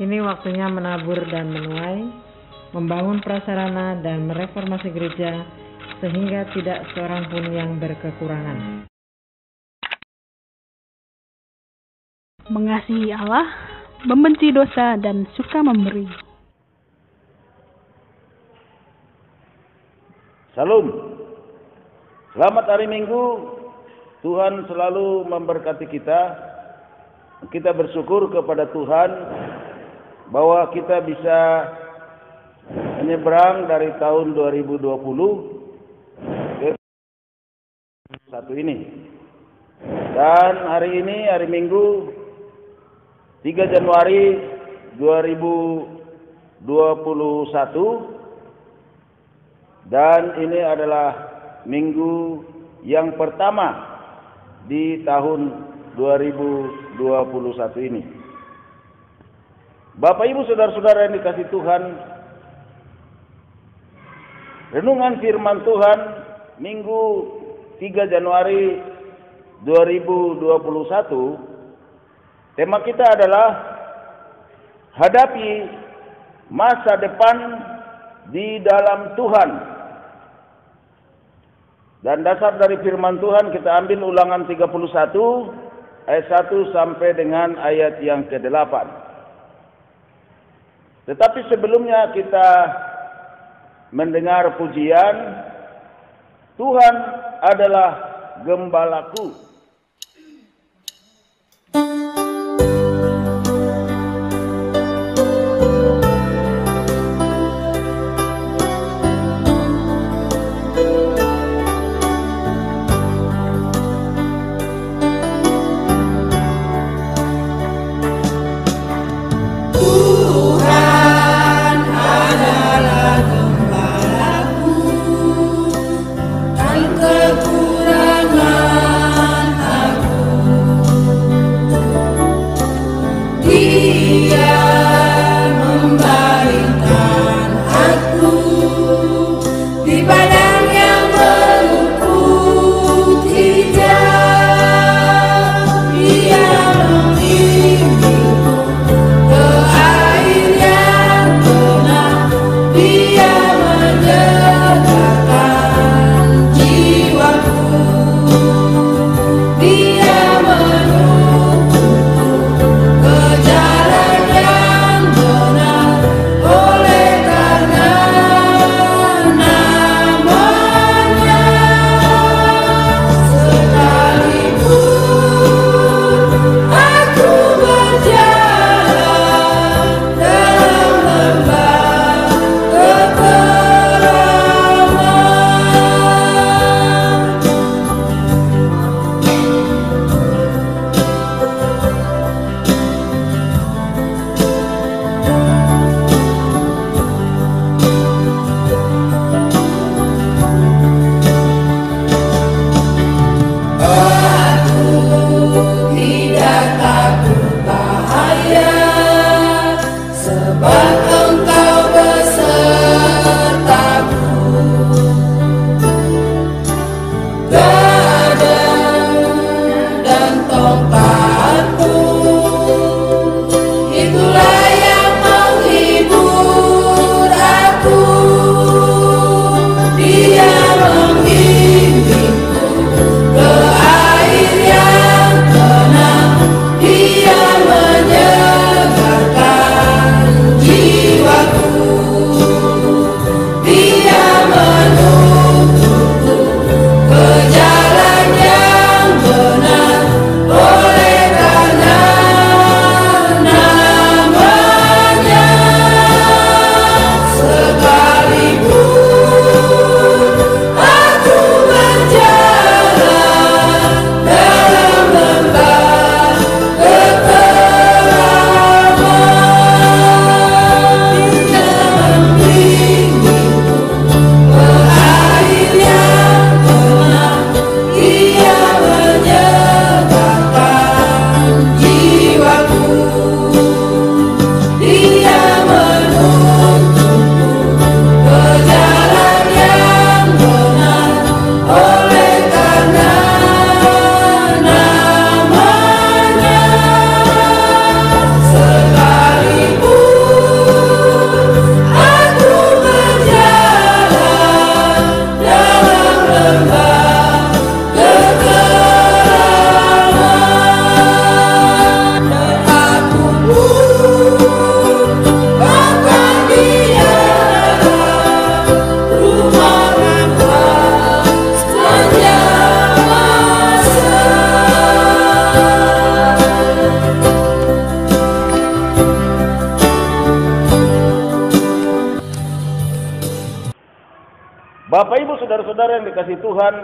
Kini waktunya menabur dan menuai, membangun prasarana dan mereformasi gereja sehingga tidak seorang pun yang berkekurangan. Mengasihi Allah, membenci dosa, dan suka memberi. Salam. Selamat hari Minggu. Tuhan selalu memberkati kita. Kita bersyukur kepada Tuhan bahwa kita bisa menyeberang dari tahun 2020 ke satu ini. Dan hari ini, hari Minggu 3 Januari 2021, dan ini adalah minggu yang pertama di tahun 2021 ini. Bapak Ibu saudara-saudara yang dikasihi Tuhan, renungan firman Tuhan Minggu 3 Januari 2021, tema kita adalah hadapi masa depan di dalam Tuhan. Dan dasar dari firman Tuhan kita ambil Ulangan 31 ayat 1 sampai dengan ayat yang ke-8. Tetapi sebelumnya kita mendengar pujian, Tuhan adalah gembalaku. Kekurangan Bapak Ibu saudara-saudara yang dikasihi Tuhan,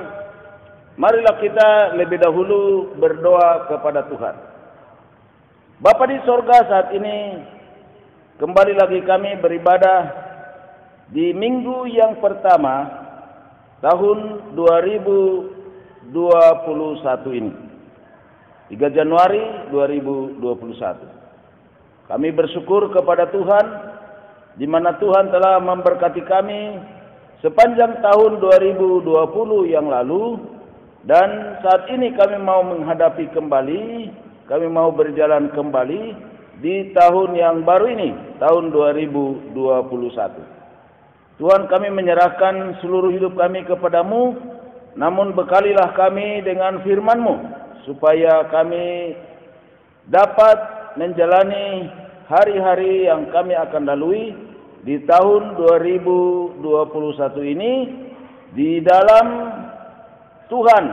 marilah kita lebih dahulu berdoa kepada Tuhan. Bapa di sorga, saat ini kembali lagi kami beribadah di minggu yang pertama tahun 2021 ini, 3 Januari 2021. Kami bersyukur kepada Tuhan di mana Tuhan telah memberkati kami sepanjang tahun 2020 yang lalu, dan saat ini kami mau menghadapi kembali, kami mau berjalan kembali di tahun yang baru ini, tahun 2021. Tuhan, kami menyerahkan seluruh hidup kami kepadamu, namun bekalilah kami dengan firman-Mu, supaya kami dapat menjalani hari-hari yang kami akan lalui di tahun 2021 ini di dalam Tuhan,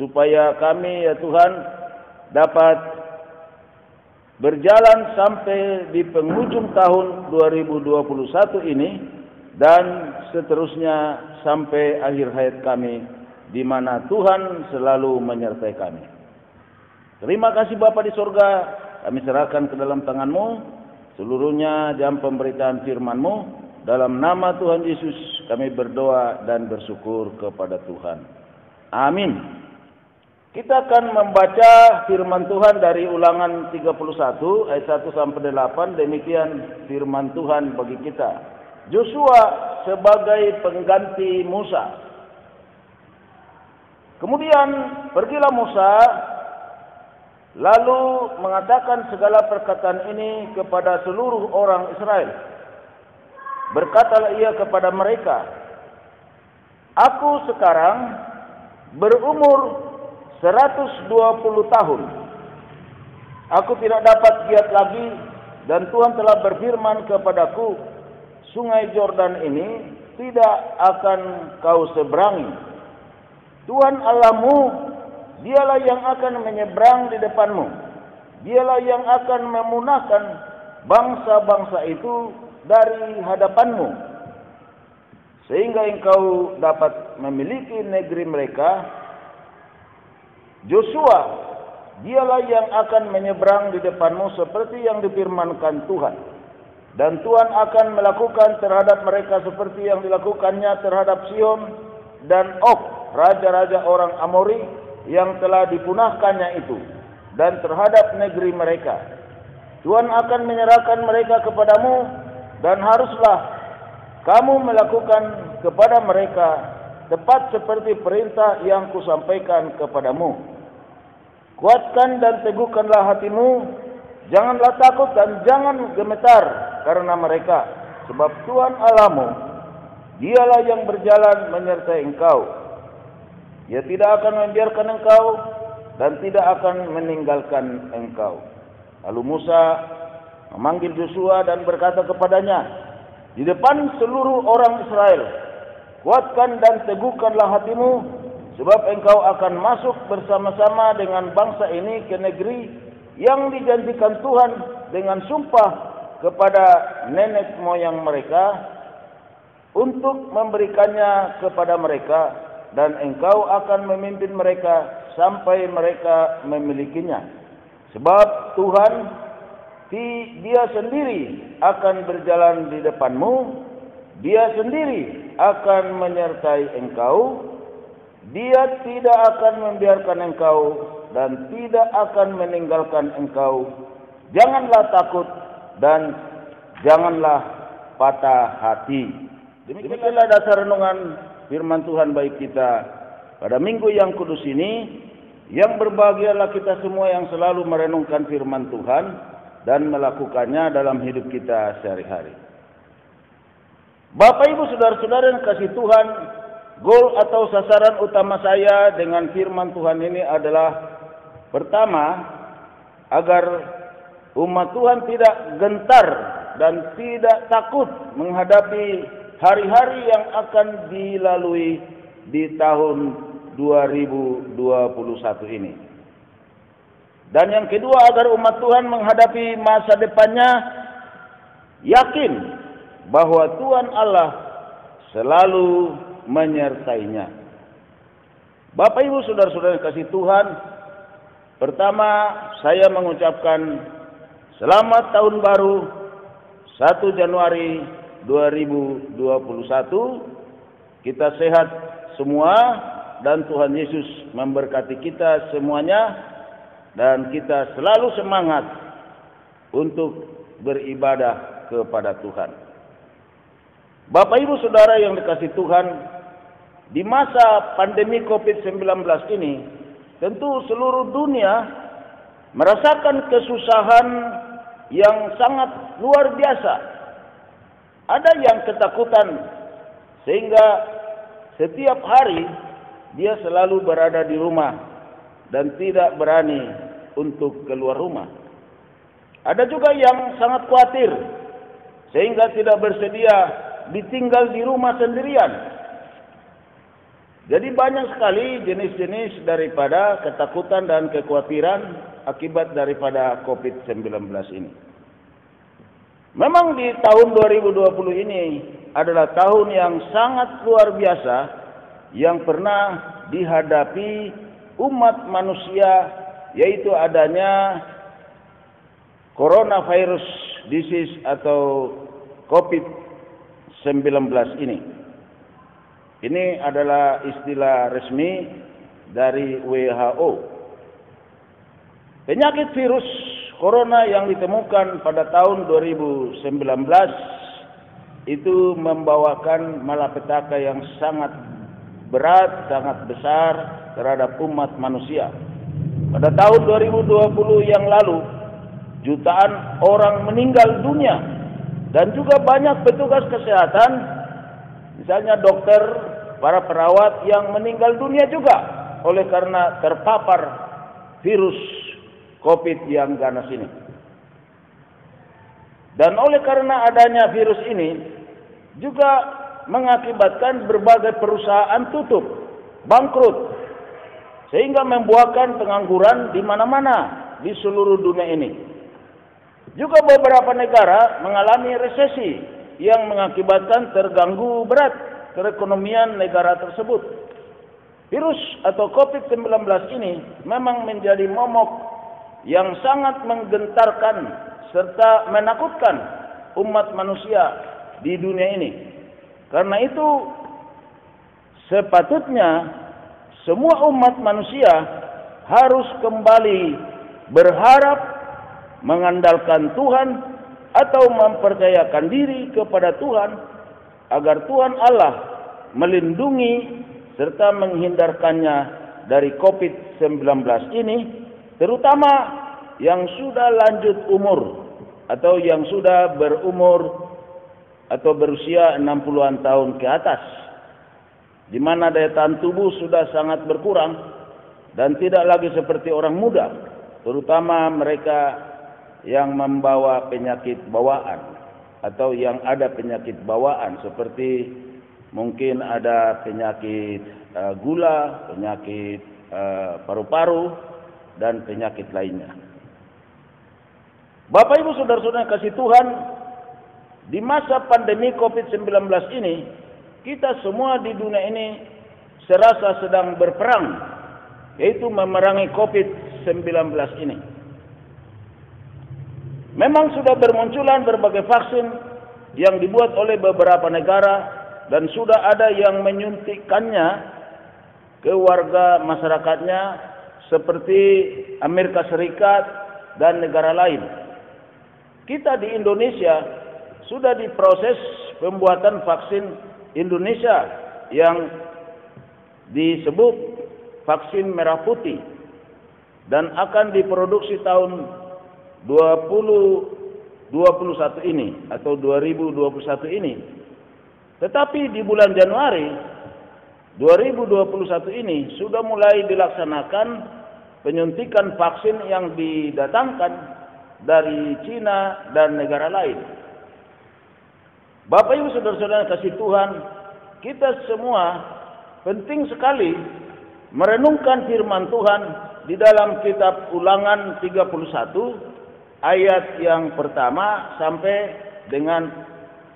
supaya kami ya Tuhan dapat berjalan sampai di penghujung tahun 2021 ini dan seterusnya sampai akhir hayat kami, di mana Tuhan selalu menyertai kami. Terima kasih Bapa di sorga, kami serahkan ke dalam tangan-Mu seluruhnya jam pemberitaan firman-Mu. Dalam nama Tuhan Yesus kami berdoa dan bersyukur kepada Tuhan. Amin. Kita akan membaca firman Tuhan dari Ulangan 31 ayat 1 sampai 8. Demikian firman Tuhan bagi kita. Yosua sebagai pengganti Musa. Kemudian pergilah Musa lalu mengatakan segala perkataan ini kepada seluruh orang Israel. Berkatalah ia kepada mereka, "Aku sekarang berumur 120 tahun. Aku tidak dapat giat lagi, dan Tuhan telah berfirman kepadaku, Sungai Yordan ini tidak akan kau seberangi. Tuhan Allahmu, Dialah yang akan menyeberang di depanmu. Dialah yang akan memunahkan bangsa-bangsa itu dari hadapanmu, sehingga engkau dapat memiliki negeri mereka. Yosua, Dialah yang akan menyeberang di depanmu seperti yang difirmankan Tuhan. Dan Tuhan akan melakukan terhadap mereka seperti yang dilakukannya terhadap Sihon dan Og, raja-raja orang Amori, yang telah dipunahkannya itu, dan terhadap negeri mereka. Tuhan akan menyerahkan mereka kepadamu, dan haruslah kamu melakukan kepada mereka tepat seperti perintah yang kusampaikan kepadamu. Kuatkan dan teguhkanlah hatimu, janganlah takut dan jangan gemetar karena mereka, sebab Tuhan Allahmu, Dialah yang berjalan menyertai engkau. Ia tidak akan membiarkan engkau dan tidak akan meninggalkan engkau." Lalu Musa memanggil Yosua dan berkata kepadanya di depan seluruh orang Israel, "Kuatkan dan teguhkanlah hatimu, sebab engkau akan masuk bersama-sama dengan bangsa ini ke negeri yang dijanjikan Tuhan dengan sumpah kepada nenek moyang mereka untuk memberikannya kepada mereka, dan engkau akan memimpin mereka sampai mereka memilikinya. Sebab Tuhan, Dia sendiri akan berjalan di depanmu, Dia sendiri akan menyertai engkau, Dia tidak akan membiarkan engkau dan tidak akan meninggalkan engkau. Janganlah takut dan janganlah patah hati." Demikianlah dasar renungan firman Tuhan bagi kita pada minggu yang kudus ini, yang berbahagialah kita semua yang selalu merenungkan firman Tuhan dan melakukannya dalam hidup kita sehari-hari. Bapak Ibu saudara-saudara yang kasih Tuhan, goal atau sasaran utama saya dengan firman Tuhan ini adalah, pertama, agar umat Tuhan tidak gentar dan tidak takut menghadapi hari-hari yang akan dilalui di tahun 2021 ini. Dan yang kedua, agar umat Tuhan menghadapi masa depannya yakin bahwa Tuhan Allah selalu menyertainya. Bapak Ibu saudara-saudara yang kasih Tuhan, pertama saya mengucapkan selamat tahun baru 1 Januari 2021. Kita sehat semua dan Tuhan Yesus memberkati kita semuanya, dan kita selalu semangat untuk beribadah kepada Tuhan. Bapak Ibu Saudara yang dikasihi Tuhan, di masa pandemi COVID-19 ini, tentu seluruh dunia merasakan kesusahan yang sangat luar biasa. Ada yang ketakutan sehingga setiap hari dia selalu berada di rumah dan tidak berani untuk keluar rumah. Ada juga yang sangat khawatir sehingga tidak bersedia ditinggal di rumah sendirian. Jadi banyak sekali jenis-jenis daripada ketakutan dan kekhawatiran akibat daripada COVID-19 ini. Memang di tahun 2020 ini adalah tahun yang sangat luar biasa yang pernah dihadapi umat manusia, yaitu adanya coronavirus disease atau COVID-19 ini. Ini adalah istilah resmi dari WHO. Penyakit virus corona yang ditemukan pada tahun 2019 itu membawakan malapetaka yang sangat berat, sangat besar terhadap umat manusia. Pada tahun 2020 yang lalu, jutaan orang meninggal dunia dan juga banyak petugas kesehatan, misalnya dokter, para perawat yang meninggal dunia juga oleh karena terpapar virus COVID yang ganas ini. Dan oleh karena adanya virus ini juga mengakibatkan berbagai perusahaan tutup, bangkrut, sehingga membuahkan pengangguran di mana-mana di seluruh dunia ini. Juga beberapa negara mengalami resesi yang mengakibatkan terganggu berat perekonomian negara tersebut. Virus atau COVID-19 ini memang menjadi momok yang sangat menggentarkan serta menakutkan umat manusia di dunia ini. Karena itu sepatutnya semua umat manusia harus kembali berharap, mengandalkan Tuhan atau mempercayakan diri kepada Tuhan agar Tuhan Allah melindungi serta menghindarkannya dari COVID-19 ini, terutama yang sudah lanjut umur atau yang sudah berumur atau berusia 60-an tahun ke atas, di mana daya tahan tubuh sudah sangat berkurang dan tidak lagi seperti orang muda, terutama mereka yang membawa penyakit bawaan atau yang ada penyakit bawaan seperti mungkin ada penyakit gula, penyakit paru-paru, dan penyakit lainnya. Bapak Ibu saudara-saudara kasih Tuhan, di masa pandemi COVID-19 ini, kita semua di dunia ini serasa sedang berperang, yaitu memerangi COVID-19 ini. Memang sudah bermunculan berbagai vaksin yang dibuat oleh beberapa negara dan sudah ada yang menyuntikkannya ke warga masyarakatnya seperti Amerika Serikat dan negara lain. Kita di Indonesia sudah diproses pembuatan vaksin Indonesia yang disebut vaksin merah putih dan akan diproduksi tahun 2021 ini atau 2021 ini. Tetapi di bulan Januari 2021 ini sudah mulai dilaksanakan penyuntikan vaksin yang didatangkan dari Cina dan negara lain. Bapak Ibu saudara-saudara kasih Tuhan, kita semua penting sekali merenungkan firman Tuhan di dalam kitab Ulangan 31 ayat yang pertama sampai dengan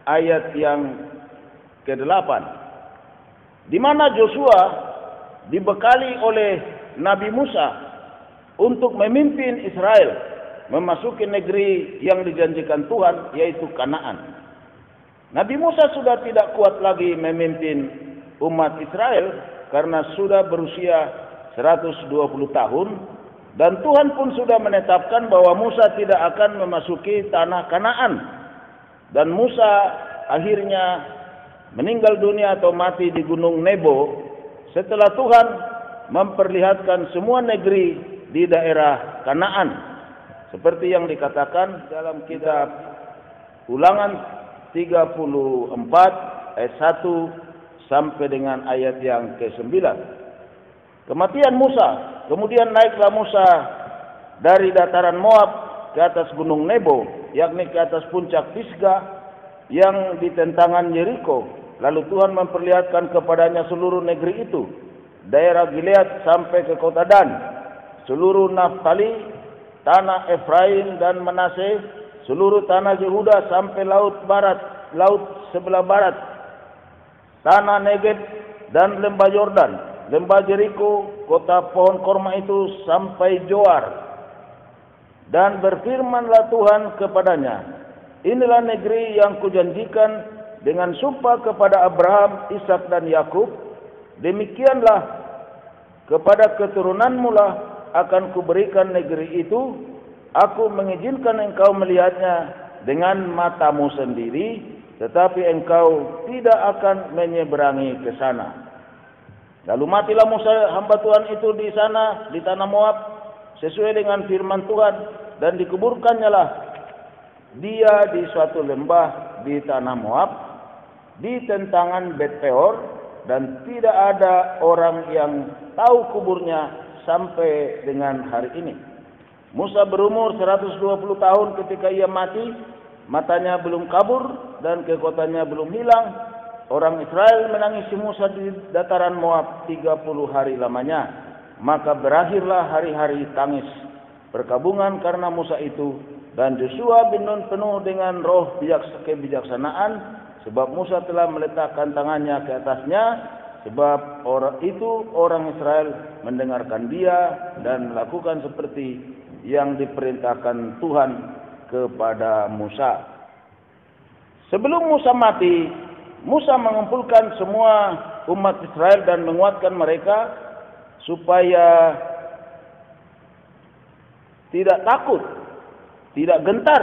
ayat yang ke-8, di mana Joshua dibekali oleh Nabi Musa untuk memimpin Israel memasuki negeri yang dijanjikan Tuhan, yaitu Kanaan. Nabi Musa sudah tidak kuat lagi memimpin umat Israel karena sudah berusia 120 tahun, dan Tuhan pun sudah menetapkan bahwa Musa tidak akan memasuki tanah Kanaan. Dan Musa akhirnya meninggal dunia atau mati di Gunung Nebo setelah Tuhan memperlihatkan semua negeri di daerah Kanaan, seperti yang dikatakan dalam kitab Ulangan 34 ayat 1 sampai dengan ayat yang ke-9. Kematian Musa, kemudian naiklah Musa dari dataran Moab ke atas gunung Nebo, yakni ke atas puncak Pisgah yang di tentangan Yeriko. Lalu Tuhan memperlihatkan kepadanya seluruh negeri itu, daerah Gilead sampai ke kota Dan, seluruh Naftali, tanah Efraim dan Manase, seluruh tanah Yehuda sampai laut sebelah barat, tanah Negeb dan lembah Yordan, lembah Jeriko, kota pohon korma itu sampai Joar. Dan berfirmanlah Tuhan kepadanya, inilah negeri yang kujanjikan dengan sumpah kepada Abraham, Ishak dan Yakub. Demikianlah kepada keturunanmu lah akan kuberikan negeri itu. Aku mengizinkan engkau melihatnya dengan matamu sendiri, tetapi engkau tidak akan menyeberangi ke sana. Lalu matilah Musa hamba Tuhan itu di sana, di tanah Moab, sesuai dengan firman Tuhan, dan dikuburkannya lah dia di suatu lembah di tanah Moab, di tentangan Bet Peor, dan tidak ada orang yang tahu kuburnya sampai dengan hari ini. Musa berumur 120 tahun ketika ia mati, matanya belum kabur dan kekuatannya belum hilang. Orang Israel menangisi Musa di dataran Moab 30 hari lamanya. Maka berakhirlah hari-hari tangis perkabungan karena Musa itu, dan Joshua bin Nun penuh dengan roh kebijaksanaan, sebab Musa telah meletakkan tangannya ke atasnya, sebab orang Israel mendengarkan dia dan melakukan seperti yang diperintahkan Tuhan kepada Musa. Sebelum Musa mati, Musa mengumpulkan semua umat Israel dan menguatkan mereka supaya tidak takut, tidak gentar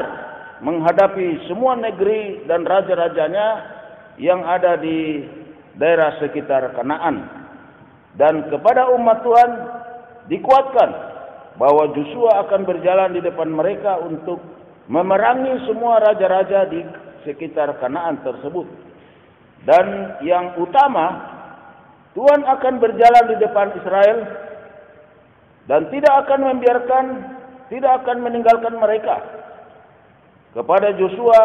menghadapi semua negeri dan raja-rajanya yang ada di daerah sekitar Kanaan. Dan kepada umat Tuhan dikuatkan bahwa Joshua akan berjalan di depan mereka untuk memerangi semua raja-raja di sekitar Kanaan tersebut. Dan yang utama, Tuhan akan berjalan di depan Israel dan tidak akan meninggalkan mereka. Kepada Joshua,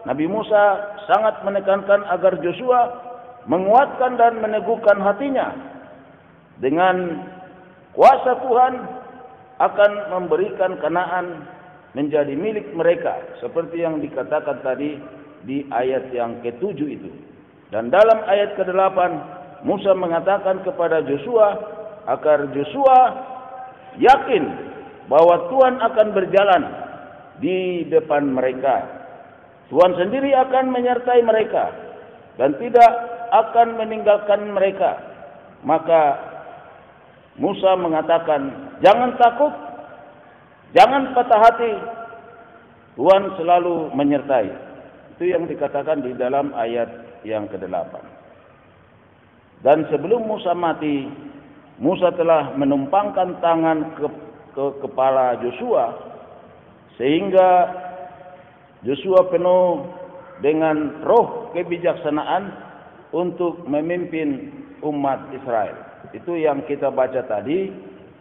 Nabi Musa sangat menekankan agar Joshua menguatkan dan meneguhkan hatinya dengan kuasa Tuhan akan memberikan Kanaan menjadi milik mereka, seperti yang dikatakan tadi di ayat yang ke-7 itu. Dan dalam ayat ke-8 Musa mengatakan kepada Joshua agar Joshua yakin bahwa Tuhan akan berjalan di depan mereka. Tuhan sendiri akan menyertai mereka dan tidak akan meninggalkan mereka. Maka Musa mengatakan, jangan takut, jangan patah hati, Tuhan selalu menyertai. Itu yang dikatakan di dalam ayat yang ke-8. Dan sebelum Musa mati, Musa telah menumpangkan tangan ke kepala Joshua, sehingga Joshua penuh dengan roh kebijaksanaan untuk memimpin umat Israel. Itu yang kita baca tadi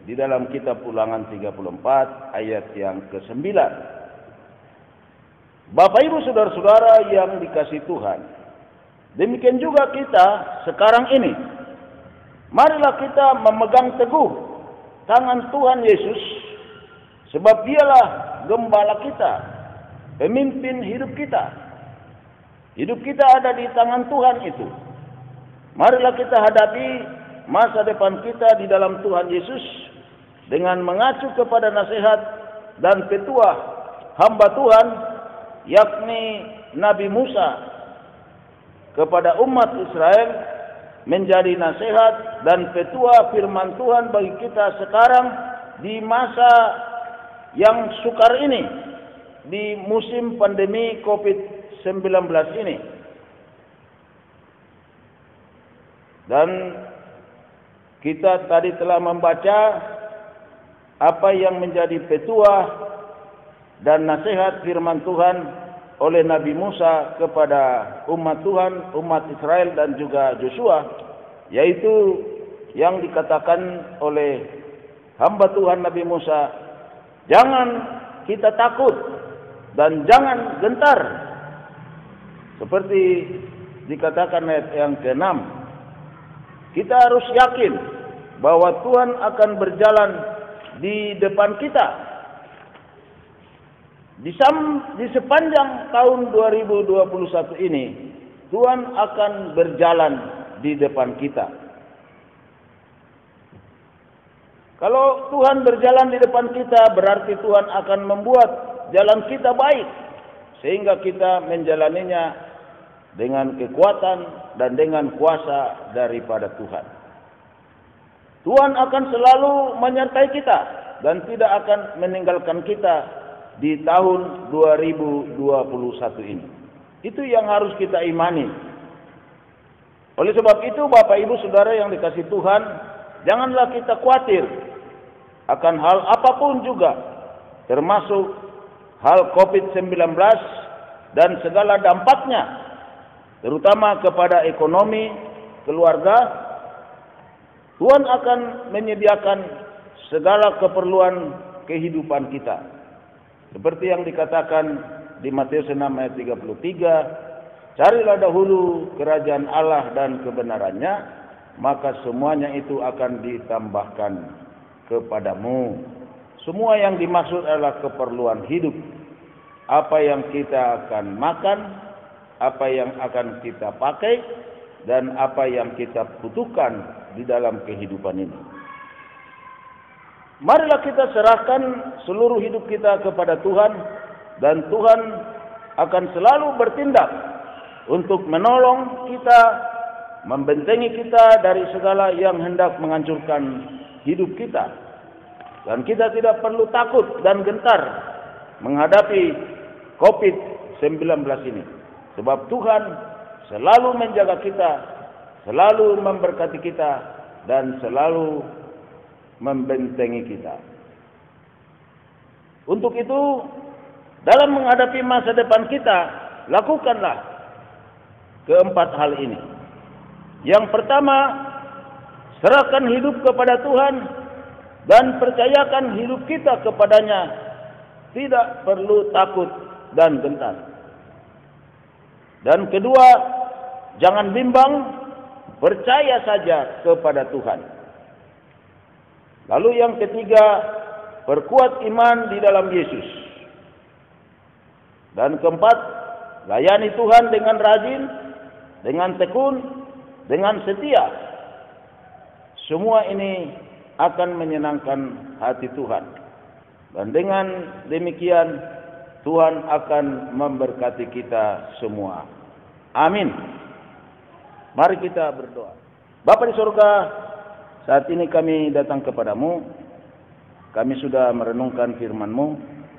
di dalam kitab Ulangan 34 ayat yang ke-9. Bapak Ibu saudara-saudara yang dikasihi Tuhan, demikian juga kita sekarang ini. Marilah kita memegang teguh tangan Tuhan Yesus, sebab dialah gembala kita, pemimpin hidup kita. Hidup kita ada di tangan Tuhan itu. Marilah kita hadapi masa depan kita di dalam Tuhan Yesus dengan mengacu kepada nasihat dan petuah hamba Tuhan, yakni Nabi Musa kepada umat Israel, menjadi nasihat dan petuah firman Tuhan bagi kita sekarang di masa yang sukar ini, di musim pandemi COVID-19 ini. Dan kita tadi telah membaca apa yang menjadi petuah dan nasihat firman Tuhan oleh Nabi Musa kepada umat Tuhan, umat Israel dan juga Joshua, yaitu yang dikatakan oleh hamba Tuhan Nabi Musa, jangan kita takut dan jangan gentar. Seperti dikatakan ayat yang ke-6, kita harus yakin bahwa Tuhan akan berjalan di depan kita. Di sepanjang tahun 2021 ini, Tuhan akan berjalan di depan kita. Kalau Tuhan berjalan di depan kita, berarti Tuhan akan membuat jalan kita baik, sehingga kita menjalaninya dengan kekuatan dan dengan kuasa daripada Tuhan. Tuhan akan selalu menyertai kita dan tidak akan meninggalkan kita di tahun 2021 ini. Itu yang harus kita imani. Oleh sebab itu, Bapak Ibu Saudara yang dikasihi Tuhan, janganlah kita khawatir akan hal apapun juga, termasuk hal COVID-19 dan segala dampaknya, terutama kepada ekonomi keluarga. Tuhan akan menyediakan segala keperluan kehidupan kita. Seperti yang dikatakan di Matius 6 ayat 33, carilah dahulu kerajaan Allah dan kebenarannya, maka semuanya itu akan ditambahkan kepadamu. Semua yang dimaksud adalah keperluan hidup. Apa yang kita akan makan, apa yang akan kita pakai, dan apa yang kita butuhkan di dalam kehidupan ini. Marilah kita serahkan seluruh hidup kita kepada Tuhan, dan Tuhan akan selalu bertindak untuk menolong kita, membentengi kita dari segala yang hendak menghancurkan hidup kita. Dan kita tidak perlu takut dan gentar menghadapi COVID-19 ini. Sebab Tuhan selalu menjaga kita, selalu memberkati kita, dan selalu membentengi kita. Untuk itu, dalam menghadapi masa depan kita, lakukanlah keempat hal ini. Yang pertama, serahkan hidup kepada Tuhan dan percayakan hidup kita kepadanya. Tidak perlu takut dan gentar. Dan kedua, jangan bimbang, percaya saja kepada Tuhan. Lalu yang ketiga, perkuat iman di dalam Yesus. Dan keempat, layani Tuhan dengan rajin, dengan tekun, dengan setia. Semua ini akan menyenangkan hati Tuhan. Dan dengan demikian, Tuhan akan memberkati kita semua. Amin. Mari kita berdoa. Bapa di surga, saat ini kami datang kepadamu. Kami sudah merenungkan firman-Mu.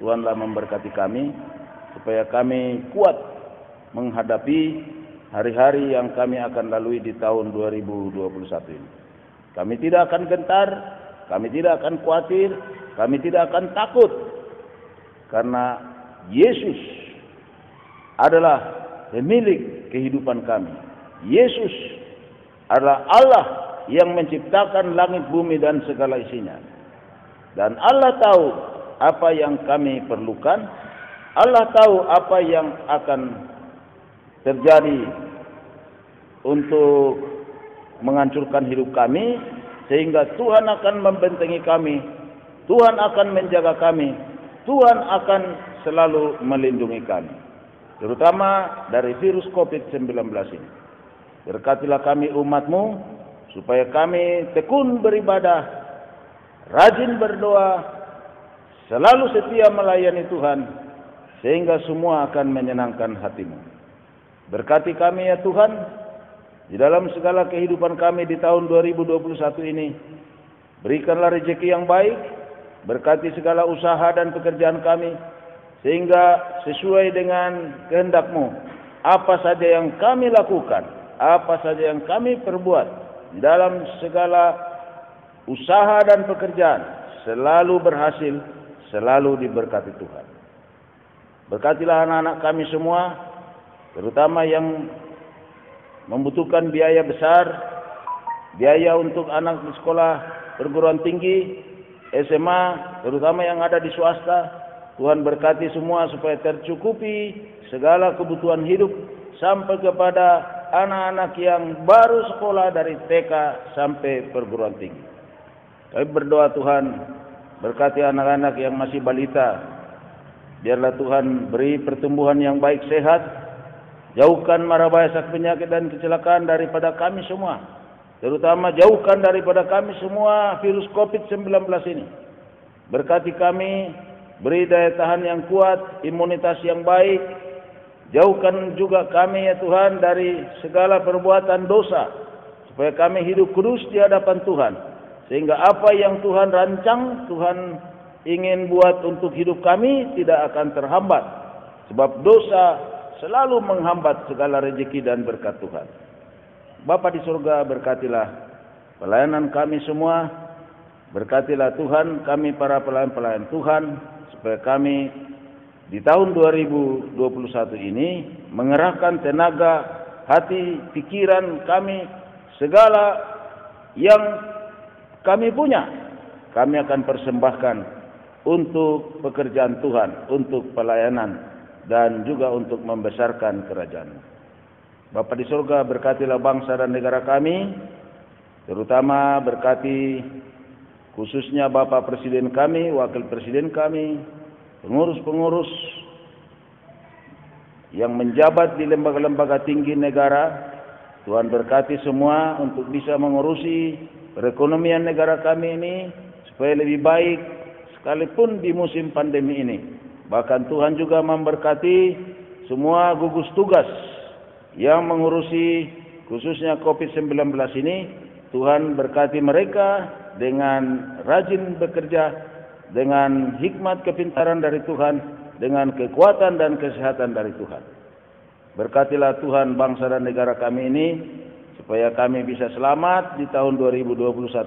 Tuhanlah memberkati kami, supaya kami kuat menghadapi hari-hari yang kami akan lalui di tahun 2021 ini. Kami tidak akan gentar, kami tidak akan khawatir, kami tidak akan takut. Karena Yesus adalah pemilik kehidupan kami. Yesus adalah Allah yang menciptakan langit, bumi, dan segala isinya. Dan Allah tahu apa yang kami perlukan. Allah tahu apa yang akan terjadi untuk menghancurkan hidup kami. Sehingga Tuhan akan membentengi kami. Tuhan akan menjaga kami. Tuhan akan selalu melindungi kami. terutama dari virus COVID-19 ini. Berkatilah kami umat-Mu, supaya kami tekun beribadah, rajin berdoa, selalu setia melayani Tuhan, sehingga semua akan menyenangkan hati-Mu. Berkati kami ya Tuhan, di dalam segala kehidupan kami di tahun 2021 ini. Berikanlah rezeki yang baik, berkati segala usaha dan pekerjaan kami, sehingga sesuai dengan kehendak-Mu, apa saja yang kami lakukan, apa saja yang kami perbuat, dalam segala usaha dan pekerjaan, selalu berhasil, selalu diberkati Tuhan. Berkatilah anak-anak kami semua, terutama yang membutuhkan biaya besar, biaya untuk anak di sekolah perguruan tinggi, SMA, terutama yang ada di swasta. Tuhan berkati semua supaya tercukupi segala kebutuhan hidup sampai kepada anak-anak yang baru sekolah dari TK sampai perguruan tinggi. Kami berdoa Tuhan, berkati anak-anak yang masih balita. Biarlah Tuhan beri pertumbuhan yang baik sehat, jauhkan mara bahaya sakit penyakit dan kecelakaan daripada kami semua. Terutama jauhkan daripada kami semua virus COVID-19 ini. Berkati kami, beri daya tahan yang kuat, imunitas yang baik. Jauhkan juga kami ya Tuhan dari segala perbuatan dosa, supaya kami hidup kudus di hadapan Tuhan. Sehingga apa yang Tuhan rancang, Tuhan ingin buat untuk hidup kami tidak akan terhambat. Sebab dosa selalu menghambat segala rezeki dan berkat Tuhan. Bapa di surga, berkatilah pelayanan kami semua. Berkatilah Tuhan kami para pelayan-pelayan Tuhan, supaya kami di tahun 2021 ini mengerahkan tenaga, hati, pikiran kami, segala yang kami punya, kami akan persembahkan untuk pekerjaan Tuhan, untuk pelayanan, dan juga untuk membesarkan kerajaan. Bapa di surga, berkatilah bangsa dan negara kami, terutama berkati khususnya Bapak Presiden kami, Wakil Presiden kami, pengurus-pengurus yang menjabat di lembaga-lembaga tinggi negara. Tuhan berkati semua untuk bisa mengurusi perekonomian negara kami ini supaya lebih baik sekalipun di musim pandemi ini. Bahkan Tuhan juga memberkati semua gugus tugas yang mengurusi khususnya COVID-19 ini. Tuhan berkati mereka dengan rajin bekerja, dengan hikmat kepintaran dari Tuhan, dengan kekuatan dan kesehatan dari Tuhan. Berkatilah Tuhan bangsa dan negara kami ini, supaya kami bisa selamat di tahun 2021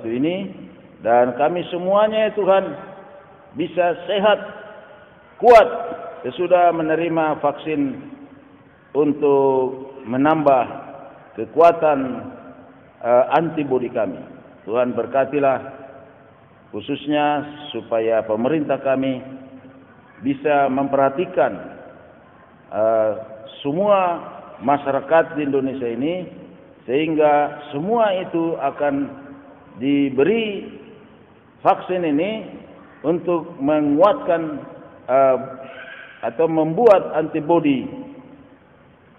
ini, dan kami semuanya ya Tuhan bisa sehat, kuat, sesudah menerima vaksin untuk menambah kekuatan antibodi kami. Tuhan berkatilah khususnya supaya pemerintah kami bisa memperhatikan semua masyarakat di Indonesia ini, sehingga semua itu akan diberi vaksin ini untuk menguatkan atau membuat antibodi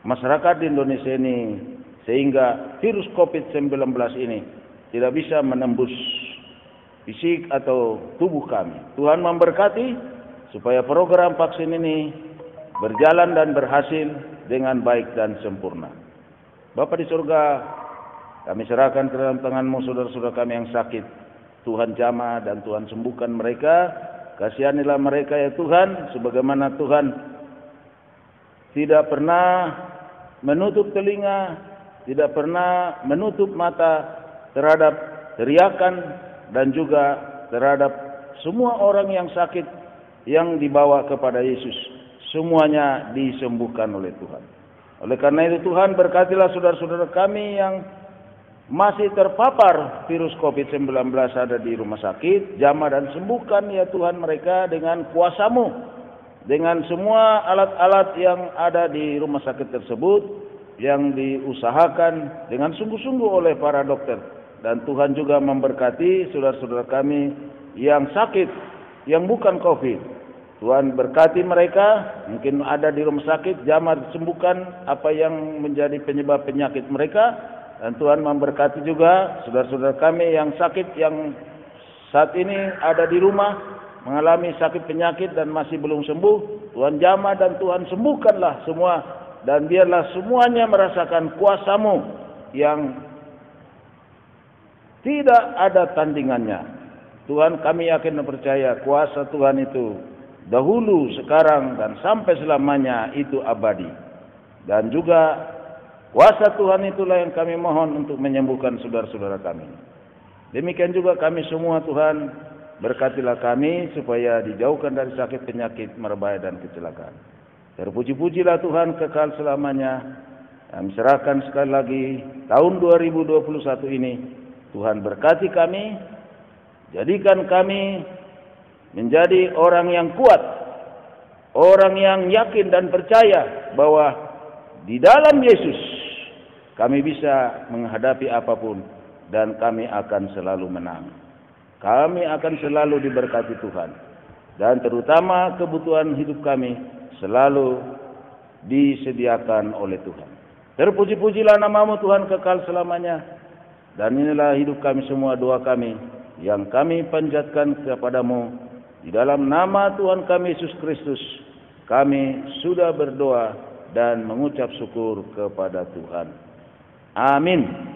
masyarakat di Indonesia ini, sehingga virus COVID-19 ini tidak bisa menembus fisik atau tubuh kami. Tuhan memberkati supaya program vaksin ini berjalan dan berhasil dengan baik dan sempurna. Bapa di surga, kami serahkan ke dalam tangan-Mu saudara-saudara kami yang sakit. Tuhan jamah dan Tuhan sembuhkan mereka. Kasihanilah mereka ya Tuhan, sebagaimana Tuhan tidak pernah menutup telinga, tidak pernah menutup mata terhadap teriakan dan juga terhadap semua orang yang sakit yang dibawa kepada Yesus. Semuanya disembuhkan oleh Tuhan. Oleh karena itu Tuhan, berkatilah saudara-saudara kami yang masih terpapar virus COVID-19 ada di rumah sakit. Jamah dan sembuhkan ya Tuhan mereka dengan kuasa-Mu, dengan semua alat-alat yang ada di rumah sakit tersebut yang diusahakan dengan sungguh-sungguh oleh para dokter. Dan Tuhan juga memberkati saudara-saudara kami yang sakit, yang bukan COVID, Tuhan berkati mereka, mungkin ada di rumah sakit, jamah disembuhkan apa yang menjadi penyebab penyakit mereka. Dan Tuhan memberkati juga saudara-saudara kami yang sakit, yang saat ini ada di rumah, mengalami sakit penyakit dan masih belum sembuh. Tuhan jamah dan Tuhan sembuhkanlah semua. Dan biarlah semuanya merasakan kuasa-Mu yang tidak ada tandingannya. Tuhan, kami yakin dan percaya kuasa Tuhan itu dahulu, sekarang, dan sampai selamanya itu abadi. Dan juga kuasa Tuhan itulah yang kami mohon untuk menyembuhkan saudara-saudara kami. Demikian juga kami semua, Tuhan, berkatilah kami supaya dijauhkan dari sakit, penyakit, merbahaya, dan kecelakaan. Terpuji-pujilah Tuhan kekal selamanya. Kami serahkan sekali lagi tahun 2021 ini. Tuhan berkati kami, jadikan kami menjadi orang yang kuat, orang yang yakin dan percaya bahwa di dalam Yesus kami bisa menghadapi apapun dan kami akan selalu menang. Kami akan selalu diberkati Tuhan, dan terutama kebutuhan hidup kami selalu disediakan oleh Tuhan. Terpuji-pujilah nama-Mu Tuhan kekal selamanya. Dan inilah hidup kami semua, doa kami yang kami panjatkan kepadamu. Di dalam nama Tuhan kami Yesus Kristus, kami sudah berdoa dan mengucap syukur kepada Tuhan. Amin.